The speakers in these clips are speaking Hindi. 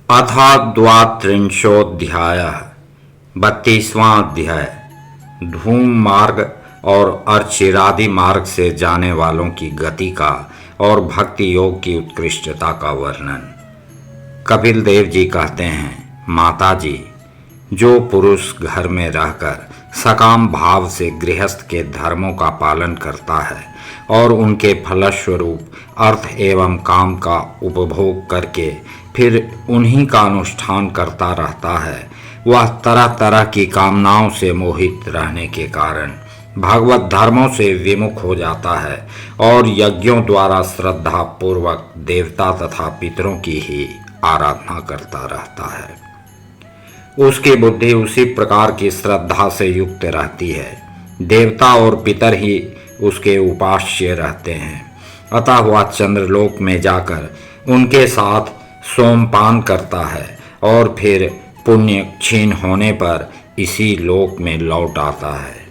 अथ द्वात्रिंशोऽध्यायः 32वां अध्याय। धूम मार्ग और अर्चिरादि मार्ग से जाने वालों की गति का और भक्ति योग की उत्कृष्टता का वर्णन। कपिल देव जी कहते हैं, माता जी, जो पुरुष घर में रहकर सकाम भाव से गृहस्थ के धर्मों का पालन करता है और उनके फलस्वरूप अर्थ एवं काम का उपभोग करके फिर उन्हीं का अनुष्ठान करता रहता है, वह तरह तरह की कामनाओं से मोहित रहने के कारण भगवत धर्मों से विमुख हो जाता है और यज्ञों द्वारा श्रद्धा पूर्वक देवता तथा पितरों की ही आराधना करता रहता है। उसकी बुद्धि उसी प्रकार की श्रद्धा से युक्त रहती है। देवता और पितर ही उसके उपास्य रहते हैं, अतः वह चंद्रलोक में जाकर उनके साथ सोमपान करता है और फिर पुण्य क्षीण होने पर इसी लोक में लौट आता है।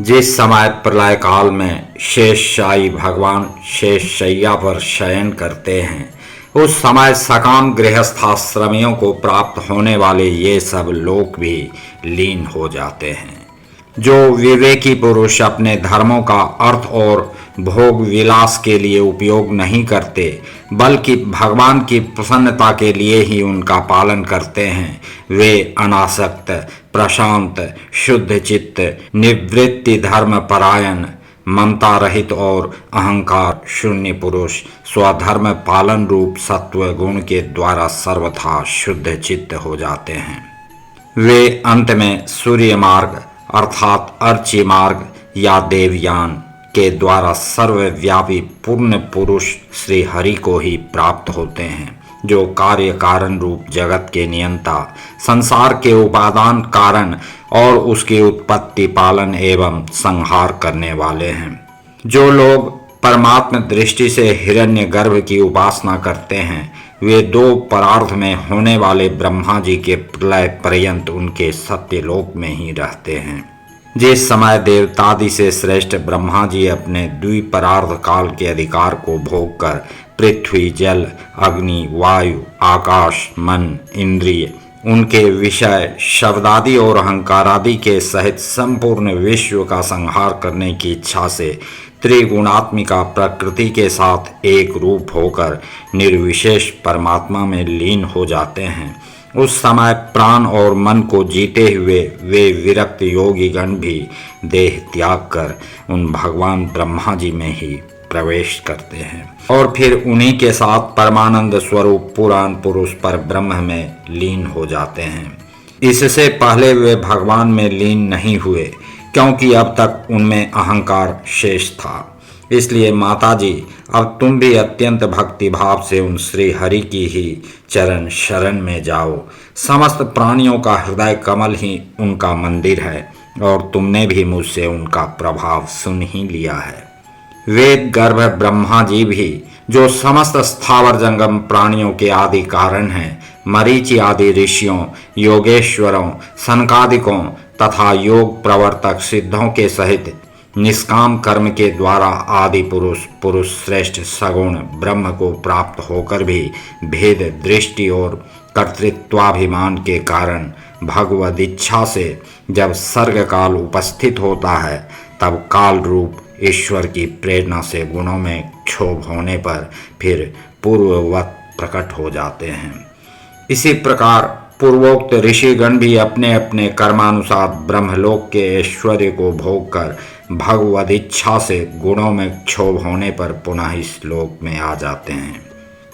जिस समय प्रलय काल में शेषशायी भगवान शेषशैया पर शयन करते हैं, उस समय सकाम गृहस्थाश्रमियों को प्राप्त होने वाले ये सब लोक भी लीन हो जाते हैं। जो विवेकी पुरुष अपने धर्मों का अर्थ और भोग विलास के लिए उपयोग नहीं करते, बल्कि भगवान की प्रसन्नता के लिए ही उनका पालन करते हैं, वे अनासक्त, प्रशांत, शुद्ध चित्त, निवृत्ति धर्म परायण, ममता रहित और अहंकार शून्य पुरुष स्वधर्म पालन रूप सत्व गुण के द्वारा सर्वथा शुद्ध चित्त हो जाते हैं। वे अंत में सूर्य मार्ग अर्थात अर्ची मार्ग या देवयान के द्वारा सर्वव्यापी पूर्ण पुरुष श्री हरि को ही प्राप्त होते हैं, जो कार्य कारण रूप जगत के नियंता, संसार के उपादान कारण और उसकी उत्पत्ति पालन एवं संहार करने वाले हैं। जो लोग परमात्म दृष्टि से हिरण्यगर्भ की उपासना करते हैं, वे दो परार्थ में होने वाले ब्रह्मा जी के प्रलय पर्यंत उनके सत्यलोक में ही रहते हैं। जिस समय देवतादि से श्रेष्ठ ब्रह्मा जी अपने द्विपरार्ध काल के अधिकार को भोग कर पृथ्वी, जल, अग्नि, वायु, आकाश, मन, इंद्रिय, उनके विषय, शब्दादि और अहंकारादि के सहित संपूर्ण विश्व का संहार करने की इच्छा से त्रिगुणात्मिका प्रकृति के साथ एक रूप होकर निर्विशेष परमात्मा में लीन हो जाते हैं, उस समय प्राण और मन को जीते हुए वे विरक्त योगी गण भी देह त्याग कर उन भगवान ब्रह्मा जी में ही प्रवेश करते हैं और फिर उन्हीं के साथ परमानंद स्वरूप पुराण पुरुष पर ब्रह्म में लीन हो जाते हैं। इससे पहले वे भगवान में लीन नहीं हुए, क्योंकि अब तक उनमें अहंकार शेष था। इसलिए माता जी, अब तुम भी अत्यंत भक्ति भाव से उन श्री हरि की ही चरण शरण में जाओ। समस्त प्राणियों का हृदय कमल ही उनका मंदिर है और तुमने भी मुझसे उनका प्रभाव सुन ही लिया है। वेद गर्भ ब्रह्मा जी भी, जो समस्त स्थावर जंगम प्राणियों के आदि कारण हैं, मरीचि आदि ऋषियों, योगेश्वरों, सनकादिकों तथा योग प्रवर्तक सिद्धों के सहित निष्काम कर्म के द्वारा आदि पुरुष श्रेष्ठ सगुण ब्रह्म को प्राप्त होकर भी भेद दृष्टि और कर्तृत्वाभिमान के कारण भगवद इच्छा से जब सर्ग काल उपस्थित होता है, तब काल रूप ईश्वर की प्रेरणा से गुणों में क्षोभ होने पर फिर पूर्ववत प्रकट हो जाते हैं। इसी प्रकार पूर्वोक्त ऋषिगण भी अपने अपने कर्मानुसार ब्रह्मलोक के ऐश्वर्य को भोग कर भगवद इच्छा से गुणों में क्षोभ होने पर पुनः इस लोक में आ जाते हैं।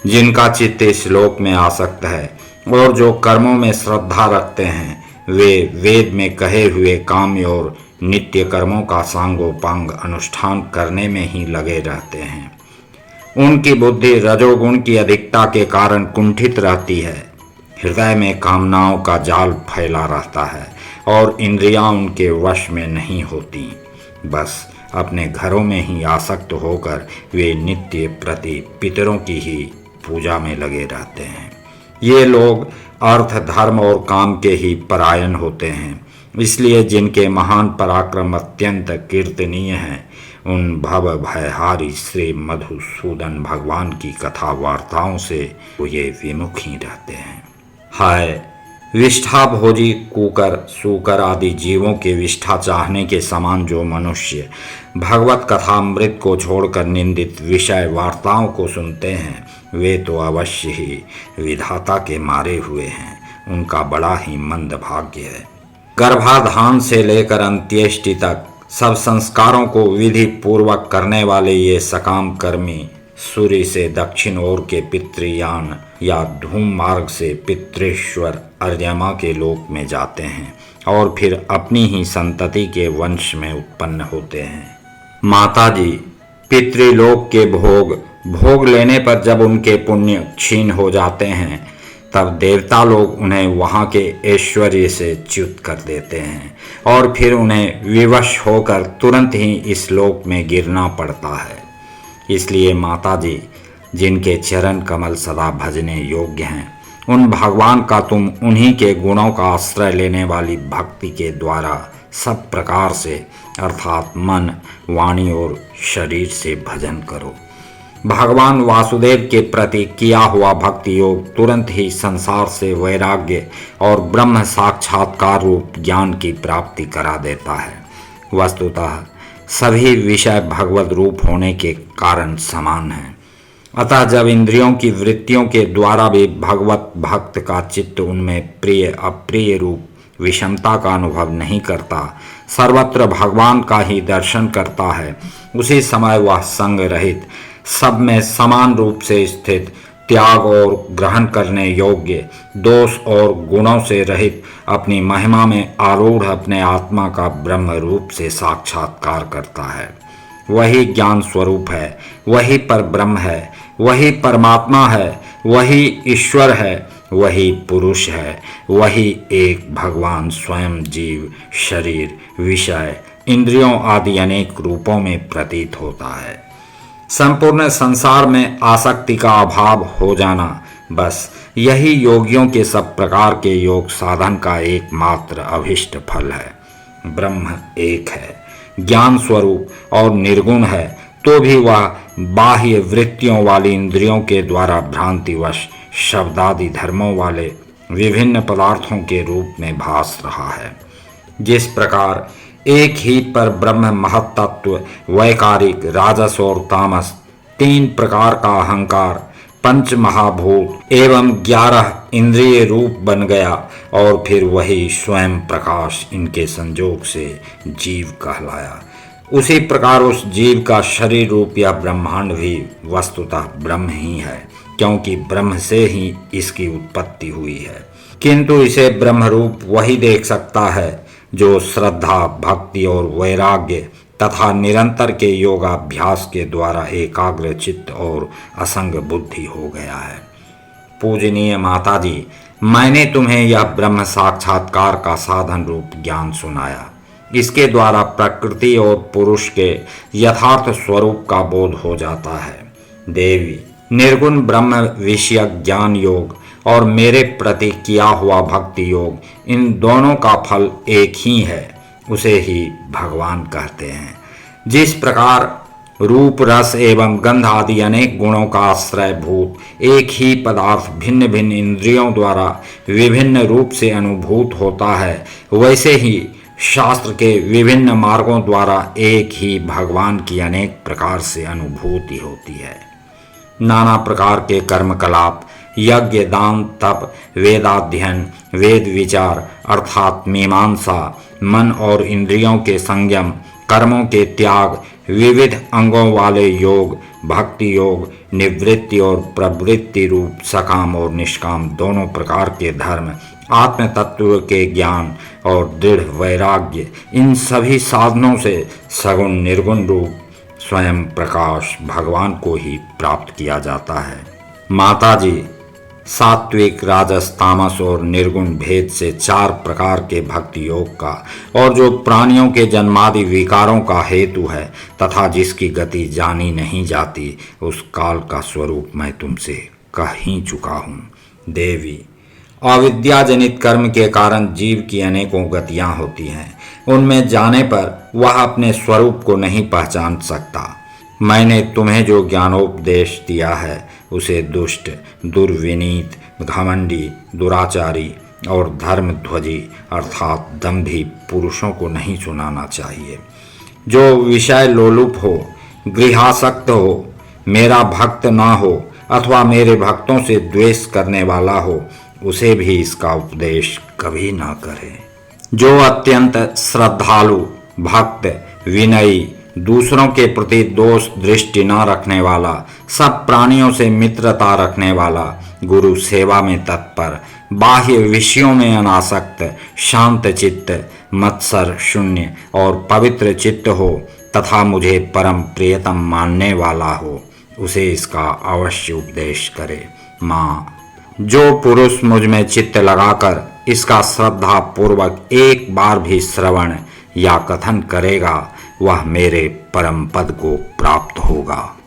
जिनका चित्त इस लोक में आसक्त है और जो कर्मों में श्रद्धा रखते हैं, वे वेद में कहे हुए काम्य और नित्य कर्मों का सांगोपांग अनुष्ठान करने में ही लगे रहते हैं। उनकी बुद्धि रजोगुण की अधिकता के कारण कुंठित रहती है, हृदय में कामनाओं का जाल फैला रहता है और इंद्रियां उनके वश में नहीं होती। बस अपने घरों में ही आसक्त होकर वे नित्य प्रति पितरों की ही पूजा में लगे रहते हैं। ये लोग अर्थ, धर्म और काम के ही परायण होते हैं। इसलिए जिनके महान पराक्रम अत्यंत कीर्तनीय हैं, उन भव भयहारी श्री मधुसूदन भगवान की कथा वार्ताओं से ये विमुख ही रहते हैं। हाय, विष्ठा भोजी कुकर सूकर आदि जीवों के विष्ठा चाहने के समान जो मनुष्य भगवत कथामृत को छोड़कर निंदित विषय वार्ताओं को सुनते हैं, वे तो अवश्य ही विधाता के मारे हुए हैं। उनका बड़ा ही मंद भाग्य है। गर्भाधान से लेकर अंत्येष्टि तक सब संस्कारों को विधि पूर्वक करने वाले ये सकाम कर्मी सूर्य से दक्षिण ओर के पितृयान या धूम मार्ग से पितृश्वर अर्यमा के लोक में जाते हैं और फिर अपनी ही संतति के वंश में उत्पन्न होते हैं। माताजी, पितृलोक के भोग लेने पर जब उनके पुण्य क्षीण हो जाते हैं, तब देवता लोग उन्हें वहाँ के ऐश्वर्य से च्युत कर देते हैं और फिर उन्हें विवश होकर तुरंत ही इस लोक में गिरना पड़ता है। इसलिए माताजी, जिनके चरण कमल सदा भजने योग्य हैं, उन भगवान का तुम उन्हीं के गुणों का आश्रय लेने वाली भक्ति के द्वारा सब प्रकार से अर्थात मन, वाणी और शरीर से भजन करो। भगवान वासुदेव के प्रति किया हुआ भक्ति योग तुरंत ही संसार से वैराग्य और ब्रह्म साक्षात्कार रूप ज्ञान की प्राप्ति करा देता है। वस्तुतः सभी विषय भगवत रूप होने के कारण समान हैं। अतः जब इंद्रियों की वृत्तियों के द्वारा भी भगवत भक्त का चित्त उनमें प्रिय अप्रिय रूप विषमता का अनुभव नहीं करता, सर्वत्र भगवान का ही दर्शन करता है, उसी समय वह संग रहित, सब में समान रूप से स्थित, त्याग और ग्रहण करने योग्य, दोष और गुणों से रहित, अपनी महिमा में आरूढ़ अपने आत्मा का ब्रह्म रूप से साक्षात्कार करता है। वही ज्ञान स्वरूप है, वही पर ब्रह्म है, वही परमात्मा है, वही ईश्वर है, वही पुरुष है, वही एक भगवान स्वयं जीव, शरीर, विषय, इंद्रियों आदि अनेक रूपों में प्रतीत होता है। संपूर्ण संसार में आसक्ति का अभाव हो जाना, बस यही योगियों के सब प्रकार के योग साधन का एकमात्र अभिष्ट फल है। ब्रह्म एक है, ज्ञान स्वरूप और निर्गुण है, तो भी वह बाह्य वृत्तियों वाली इंद्रियों के द्वारा भ्रांतिवश शब्दादि धर्मों वाले विभिन्न पदार्थों के रूप में भास रहा है। जिस प्रकार एक ही पर ब्रह्म महत्तत्व, वैकारिक, राजस और तामस, तीन प्रकार का अहंकार, पंच महाभूत एवं 11 इंद्रिय रूप बन गया और फिर वही स्वयं प्रकाश इनके संयोग से जीव कहलाया, उसी प्रकार उस जीव का शरीर रूप या ब्रह्मांड भी वस्तुतः ब्रह्म ही है, क्योंकि ब्रह्म से ही इसकी उत्पत्ति हुई है। किंतु इसे ब्रह्म रूप वही देख सकता है जो श्रद्धा, भक्ति और वैराग्य तथा निरंतर के योगाभ्यास के द्वारा एकाग्र चित्त और असंग बुद्धि हो गया है। पूजनीय माताजी, मैंने तुम्हें यह ब्रह्म साक्षात्कार का साधन रूप ज्ञान सुनाया। इसके द्वारा प्रकृति और पुरुष के यथार्थ स्वरूप का बोध हो जाता है। देवी, निर्गुण ब्रह्म विषयक ज्ञान योग और मेरे प्रति किया हुआ भक्ति योग, इन दोनों का फल एक ही है, उसे ही भगवान कहते हैं। जिस प्रकार रूप, रस एवं गंध आदि अनेक गुणों का आश्रय भूत एक ही पदार्थ भिन्न भिन्न इंद्रियों द्वारा विभिन्न रूप से अनुभूत होता है, वैसे ही शास्त्र के विभिन्न मार्गों द्वारा एक ही भगवान की अनेक प्रकार से अनुभूति होती है। नाना प्रकार के कर्मकलाप, यज्ञ, दान, तप, वेदाध्ययन, वेद विचार अर्थात मीमांसा, मन और इंद्रियों के संयम, कर्मों के त्याग, विविध अंगों वाले योग, भक्ति योग, निवृत्ति और प्रवृत्ति रूप सकाम और निष्काम दोनों प्रकार के धर्म, आत्म तत्व के ज्ञान और दृढ़ वैराग्य, इन सभी साधनों से सगुण निर्गुण रूप स्वयं प्रकाश भगवान को ही प्राप्त किया जाता है। माताजी, सात्विक, राजस, तामस और निर्गुण भेद से 4 प्रकार के भक्ति योग का और जो प्राणियों के जन्मादि विकारों का हेतु है तथा जिसकी गति जानी नहीं जाती, उस काल का स्वरूप मैं तुमसे कह ही चुका हूँ। देवी, अविद्याजनित कर्म के कारण जीव की अनेकों गतियाँ होती हैं, उनमें जाने पर वह अपने स्वरूप को नहीं पहचान सकता। मैंने तुम्हें जो ज्ञानोपदेश दिया है उसे दुष्ट, दुर्विनीत, घमंडी, दुराचारी और धर्मध्वजी अर्थात दंभी पुरुषों को नहीं सुनाना चाहिए। जो विषय लोलुप हो, गृहासक्त हो, मेरा भक्त ना हो अथवा मेरे भक्तों से द्वेष करने वाला हो, उसे भी इसका उपदेश कभी ना करे। जो अत्यंत श्रद्धालु, भक्त, विनयी, दूसरों के प्रति दोष दृष्टि न रखने वाला, सब प्राणियों से मित्रता रखने वाला, गुरु सेवा में तत्पर, बाह्य विषयों में अनासक्त, शांत चित्त, मत्सर शून्य और पवित्र चित्त हो तथा मुझे परम प्रियतम मानने वाला हो, उसे इसका अवश्य उपदेश करे। माँ, जो पुरुष मुझ में चित्त लगाकर इसका श्रद्धा पूर्वक एक बार भी श्रवण या कथन करेगा, वह मेरे परम पद को प्राप्त होगा।